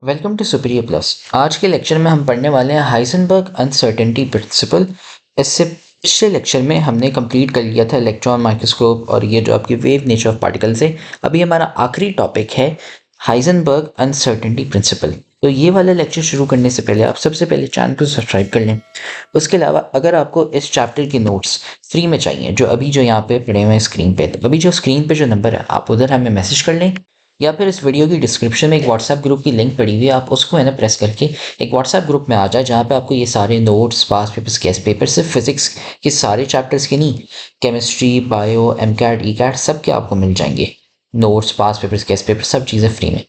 Welcome to superior plus. आज के lecture में हम पढ़ने वाले हैं हाइजेनबर्ग अनसर्टेनिटी प्रिंसिपल। इससे पिछले लेक्चर में हमने कंप्लीट कर लिया था इलेक्ट्रॉन माइक्रोस्कोप और ये जो आपकी वेव नेचर ऑफ पार्टिकल्स है। अभी हमारा आखिरी टॉपिक है हाइजेनबर्ग अनसर्टेनिटी प्रिंसिपल। तो ये वाला लेक्चर शुरू करने से पहले आप सबसे पहले चैनल को सब्सक्राइब कर लें। उसके अलावा अगर आपको इस चैप्टर के नोट्स फ्री में चाहिए जो यहाँ पे पड़े हुए हैं स्क्रीन पे, तो अभी जो स्क्रीन पे जो नंबर है आप उधर हमें मैसेज कर लें, या फिर इस वीडियो की डिस्क्रिप्शन में एक व्हाट्सएप ग्रुप की लिंक पड़ी हुई है, आप उसको है ना प्रेस करके एक व्हाट्सएप ग्रुप में आ जाए, जहाँ पे आपको ये सारे notes, past papers, guess paper, सिर्फ फिजिक्स के सारे चैप्टर्स के नहीं, chemistry, bio, MCAT, ECAT सब के आपको मिल जाएंगे। Notes, past papers, guess paper सब चीज़ें फ्री में।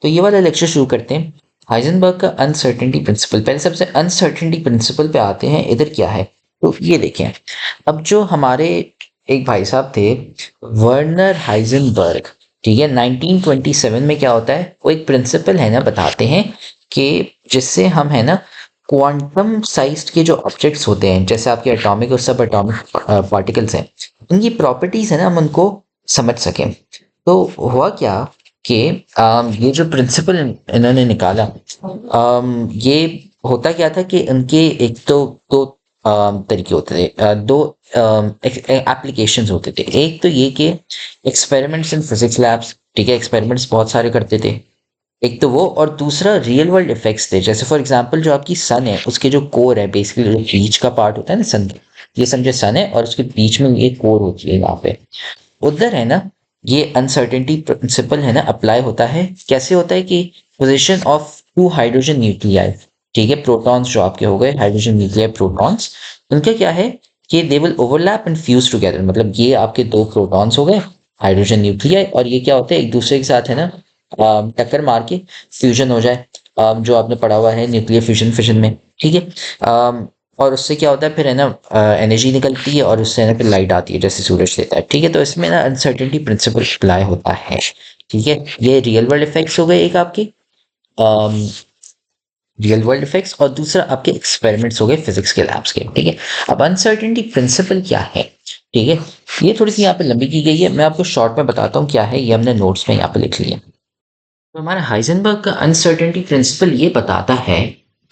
तो ये वाला लेक्चर शुरू करते हैं। हाइजेनबर्ग का अनसर्टेनिटी प्रिंसिपल। पहले सबसे अनसर्टेनिटी प्रिंसिपल पे आते हैं। इधर क्या है, तो ये देखें। अब जो हमारे एक भाई साहब थे, वर्नर हाइजेनबर्ग, ठीक है, 1927 में क्या होता है, वो एक प्रिंसिपल है ना बताते हैं कि जिससे हम है ना क्वांटम साइज्ड के जो ऑब्जेक्ट्स होते हैं, जैसे आपके एटॉमिक और सब एटॉमिक पार्टिकल्स हैं, उनकी प्रॉपर्टीज है ना हम उनको समझ सकें। तो हुआ क्या कि ये जो प्रिंसिपल इन्होंने निकाला, ये होता क्या था कि उनके एक तो दो तरीके होते थे, दो एप्लीकेशंस होते थे। एक तो ये कि एक्सपेरिमेंट्स इन फिजिक्स लैब्स, ठीक है, एक्सपेरिमेंट्स बहुत सारे करते थे, एक तो वो, और दूसरा रियल वर्ल्ड इफेक्ट्स थे। जैसे फॉर एग्जांपल जो आपकी सन है, उसके जो कोर है, बेसिकली जो बीच का पार्ट होता है ना सन, ये समझे सन है और उसके बीच में ये कोर होती है यहाँ पे, उधर है ना ये अनसर्टेनिटी प्रिंसिपल है ना अप्लाई होता है। कैसे होता है कि position of two hydrogen nuclei, ठीक है, प्रोटॉन्स जो आपके हो गए हाइड्रोजन न्यूक्लियाई प्रोटॉन्स, उनका क्या है कि they will overlap and fuse together. मतलब ये आपके दो प्रोटॉन्स हो गए हाइड्रोजन न्यूक्लियाई, और ये क्या होता है एक दूसरे के साथ है ना टक्कर मार के फ्यूजन हो जाए। जो आपने पढ़ा हुआ है न्यूक्लियर फ्यूजन फिशन में, ठीक है। और उससे क्या होता है फिर है ना एनर्जी निकलती है और उससे है ना फिर लाइट आती है जैसे सूरज देता है, ठीक है। तो इसमें ना अनसर्टेनिटी प्रिंसिपल अप्लाई होता है, ठीक है। ये रियल वर्ल्ड इफेक्ट्स हो गए एक आपके, रियल वर्ल्ड इफेक्ट्स, और दूसरा आपके एक्सपेरिमेंट्स हो गए फिजिक्स के लैब्स के, ठीक है। अब अनसर्टेनिटी प्रिंसिपल क्या है, ठीक है, ये थोड़ी सी यहाँ पे लंबी की गई है, मैं आपको शॉर्ट में बताता हूँ क्या है। ये हमने नोट्स में यहाँ पे लिख लिया। तो हमारा हाइजेनबर्ग का अनसर्टेनिटी प्रिंसिपल ये बताता है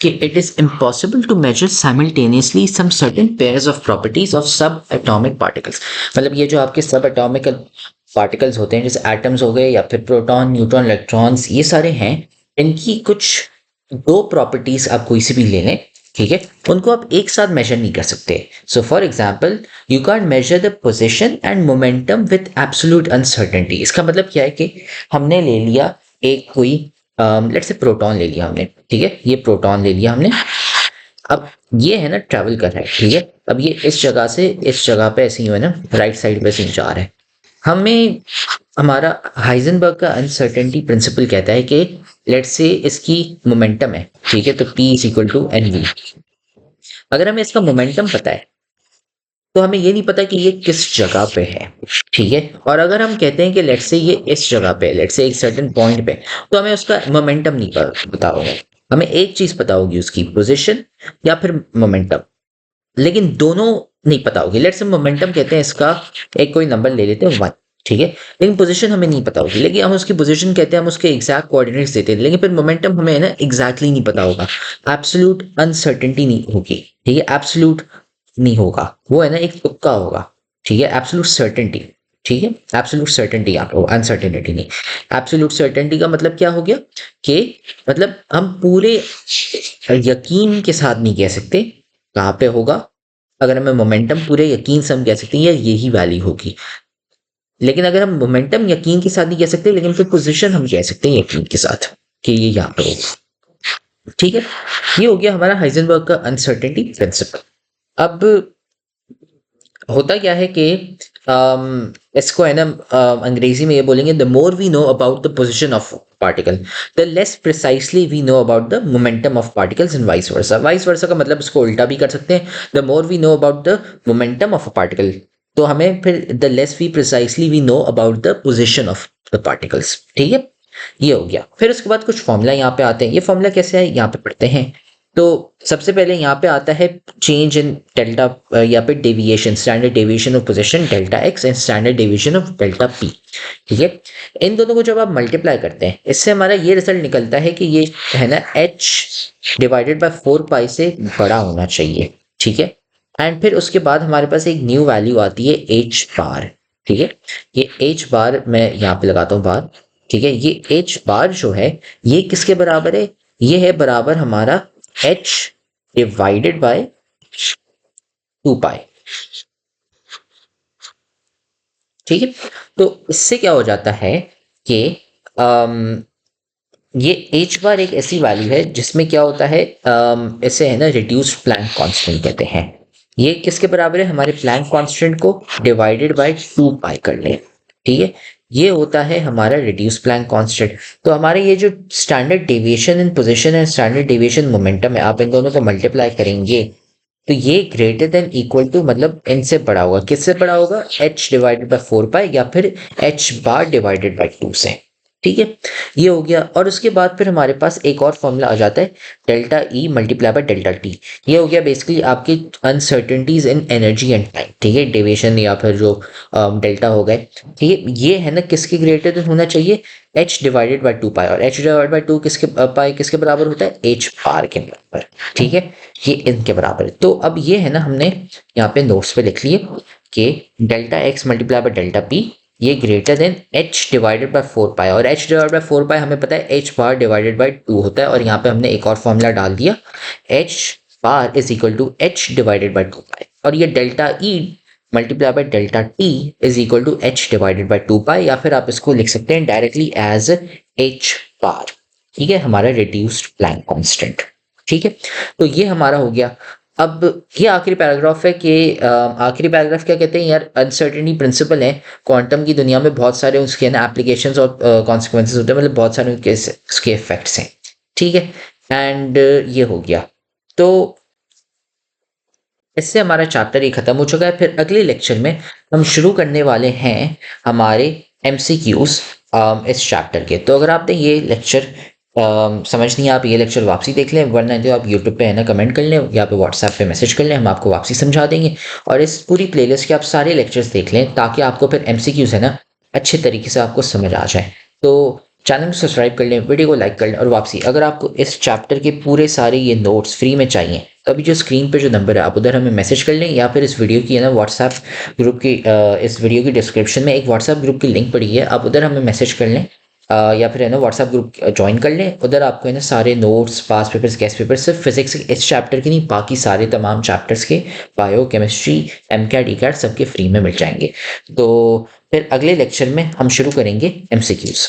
कि it is impossible to measure simultaneously some certain pairs of properties of subatomic particles. मतलब ये जो आपके सब एटॉमिक पार्टिकल्स होते हैं, जैसे एटम्स हो गए या फिर प्रोटॉन, न्यूट्रॉन, इलेक्ट्रॉन्स, ये सारे हैं, इनकी कुछ दो प्रॉपर्टीज आप कोई सी भी ले लें, ठीक है, उनको आप एक साथ मेजर नहीं कर सकते। So for example you can measure the position and momentum with absolute uncertainty. इसका मतलब क्या है कि हमने ले लिया एक कोई लेट्स से प्रोटॉन ले लिया हमने, ठीक है, ये प्रोटॉन ले लिया हमने। अब ये है ना ट्रैवल कर रहा है, ठीक है, अब ये इस जगह से इस जगह पे ऐसे ही है ना राइट साइड पे से ही जा रहा है। हमें हमारा हाइजेनबर्ग का अनसर्टेनिटी प्रिंसिपल कहता है कि लेट्स से इसकी मोमेंटम है, ठीक है, तो P is equal to N V. अगर हमें इसका मोमेंटम पता है तो हमें ये नहीं पता कि ये किस जगह पे है, ठीक है। और अगर हम कहते हैं कि लेट्स से ये इस जगह पे, लेट्स से एक सर्टेन पॉइंट पे, तो हमें उसका मोमेंटम नहीं पता होगा। हमें एक चीज पता होगी, उसकी पोजीशन या फिर मोमेंटम, लेकिन दोनों नहीं पता होगी। लेट्स से मोमेंटम कहते हैं इसका, एक कोई नंबर ले लेते हैं 1, ठीक है, लेकिन पोजीशन हमें नहीं पता होगी। लेकिन हम उसकी पोजीशन कहते हैं, हम उसके एग्जैक्ट कोऑर्डिनेट्स देते हैं, लेकिन फिर मोमेंटम हमें है ना एग्जैक्टली नहीं पता होगा। एब्सोल्यूट अनसर्टेनिटी नहीं होगी, ठीक है, एब्सोल्यूट नहीं होगा, वो है ना एक तुक्का होगा, ठीक है। एब्सोल्यूट सर्टेनिटी, ठीक है, एब्सोल्यूट सर्टेनिटी यहाँ पे, अनसर्टेनिटी नहीं। एब्सोल्यूट सर्टेनिटी का मतलब क्या हो गया कि मतलब हम पूरे यकीन के साथ नहीं कह सकते कहाँ पे होगा। अगर हमें मोमेंटम पूरे यकीन से हम कह सकते हैं यार यही वैल्यू होगी, लेकिन अगर हम मोमेंटम यकीन के साथ नहीं कह सकते, लेकिन फिर पोजीशन हम कह सकते हैं यकीन के साथ कि ये यहाँ पे होगा, ठीक है। ये हो गया हमारा हाइजेनबर्ग का अनसर्टेनिटी प्रिंसिपल। अब होता क्या है कि इसको है ना अंग्रेजी में ये बोलेंगे, the more we know about the position of particle the less precisely we know about the momentum of particles and vice versa. Vice versa का मतलब इसको उल्टा भी कर सकते हैं, the more we know about the momentum of a particle, तो हमें फिर the less we precisely we know about the position of the particles, ठीक है। ये हो गया। फिर उसके बाद कुछ फॉर्मूला यहाँ पे आते हैं। ये फॉर्मूला कैसे है यहाँ पे पढ़ते हैं। तो सबसे पहले यहाँ पे आता है चेंज इन डेल्टा या फिर deviation, standard deviation of position delta x and standard deviation of delta P. ठीक है, इन दोनों को जब आप मल्टीप्लाई करते हैं इससे हमारा ये रिजल्ट निकलता है कि ये है ना h डिवाइडेड बाय 4 पाई से बड़ा होना चाहिए। ठीक है, एंड फिर उसके बाद हमारे पास एक न्यू वैल्यू आती है h बार। ठीक है, ये h बार मैं यहाँ पे लगाता हूँ बार। ठीक है, ये h बार जो है ये किसके बराबर है, ये है बराबर हमारा h डिवाइडेड बाय 2 पाई। ठीक है, तो इससे क्या हो जाता है कि ये h बार एक ऐसी वैल्यू है जिसमें क्या होता है, इसे है ना रिड्यूस्ड प्लैंक कांस्टेंट कहते हैं। ये किसके बराबर है, हमारे प्लैंक कांस्टेंट को डिवाइडेड बाय 2 पाई कर ले। ठीक है, ये होता है हमारा रिड्यूस प्लैंक कांस्टेंट। तो हमारे ये जो standard deviation in position and standard deviation momentum है, आप इन दोनों को मल्टीप्लाई करेंगे तो ये ग्रेटर देन इक्वल टू मतलब इनसे बड़ा होगा। किससे बड़ा होगा, h डिवाइडेड बाय 4 पाई या फिर h बार डिवाइडेड बाय 2 से। ठीक है, ये हो गया। और उसके बाद फिर हमारे पास एक और फॉर्मूला आ जाता है delta E multiply by delta T. ये हो गया बेसिकली आपकी uncertainties in energy and time. ठीक है, डेविएशन या फिर जो डेल्टा हो गए। ठीक है, ये है ना किसके ग्रेटर देन होना चाहिए, h डिवाइडेड बाय 2 पाई, और h डिवाइडेड बाय 2 किसके पाई किसके बराबर होता है, h बार के बराबर। ठीक है, ये इनके बराबर है। तो अब ये है ना हमने यहाँ पे नोट्स पे लिख लिए कि delta x multiply by delta p ये greater than h divided bye 4 पाई, और h डिवाइडेड बाय 4 पाई हमें पता है h बार डिवाइडेड बाय 2 होता है। और यहाँ पे हमने एक और फॉर्मूला डाल दिया, h bar is equal to h divided by 2 pi, और ये delta e multiply by delta t is equal to h divided by 2 pi, या फिर आप इसको लिख सकते हैं डायरेक्टली एज h बार। ठीक है, हमारा रिड्यूस्ड प्लैंक कांस्टेंट। ठीक है, तो ये हमारा हो गया। अब ये आखिरी पैराग्राफ है कि आखिरी पैराग्राफ क्या कहते हैं यार, अनसर्टेनिटी प्रिंसिपल है क्वांटम की दुनिया में, बहुत सारे उसके ना एप्लीकेशंस और कॉन्सिक्वेंसेस होते हैं, मतलब बहुत सारे उसके इफेक्ट्स हैं। ठीक है, एंड ये हो गया। तो इससे हमारा चैप्टर ही खत्म हो चुका है। फिर अगले लेक्चर में हम शुरू करने वाले हैं हमारे MCQs इस चैप्टर के। तो अगर आपने ये लेक्चर समझ नहीं, आप ये लेक्चर वापसी देख लें, वरना तो आप यूट्यूब पे है ना कमेंट कर लें या पे व्हाट्सएप पे मैसेज कर लें, हम आपको वापसी समझा देंगे। और इस पूरी प्लेलिस्ट के आप सारे लेक्चर्स देख लें ताकि आपको फिर MCQs है ना अच्छे तरीके से आपको समझ आ जाए। तो चैनल को सब्सक्राइब कर लें, वीडियो को लाइक कर लें, और वापसी अगर आपको इस चैप्टर के पूरे सारे ये नोट्स फ्री में चाहिए तो अभी जो स्क्रीन पे जो नंबर है आप उधर हमें मैसेज कर लें, या फिर इस वीडियो की है ना व्हाट्सएप ग्रुप की इस वीडियो की डिस्क्रिप्शन में एक व्हाट्सएप ग्रुप की लिंक पड़ी है, आप उधर हमें मैसेज कर लें, या फिर है ना व्हाट्सएप ग्रुप ज्वाइन कर लें। उधर आपको है ना सारे notes, past papers, guest papers, सिर्फ फिजिक्स इस चैप्टर के नहीं बाकी सारे तमाम चैप्टर्स के, बायो, केमिस्ट्री, MCAT, ECAT सबके फ्री में मिल जाएंगे। तो फिर अगले लेक्चर में हम शुरू करेंगे MCQs।